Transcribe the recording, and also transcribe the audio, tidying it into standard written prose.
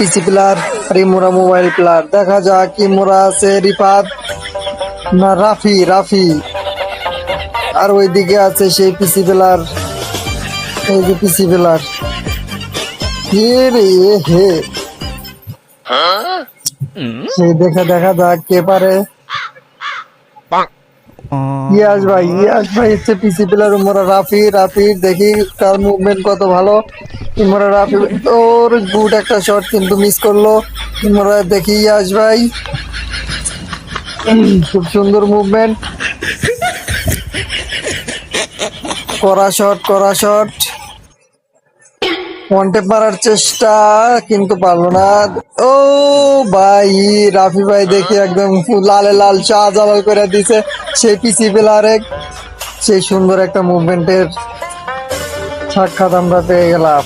পিসি player আর ইমোরা mobile player. দেখা যাক ইমোরা আছে রিফাত না রাফি রাফি, আর ওইদিকে আছে সেই পিসি প্লেয়ার, এই যে পিসি প্লেয়ার। হে রে হে, সেই দেখা দেখা যাক কে পারে। ইয়াস ভাই হচ্ছে পিসি প্লেয়ার, উমরা রাফি রাফি, দেখি তার মুভমেন্ট কত ভালো। উমরা রাফি ওর গুড একটা শট কিন্তু মিস করলো। উমরা দেখি ইয়াস ভাই, খুব সুন্দর মুভমেন্ট, করা শট ওয়ান টেপ মারার চেষ্টা কিন্তু পারলো না। ও ভাই রাফি ভাই দেখি একদম লালে লাল চা জালাল করে দিছে সেই পিসি প্লেয়ারে। সেই সুন্দর একটা মুভমেন্টের সাক্ষাৎ আমরা পেয়ে গেলাম।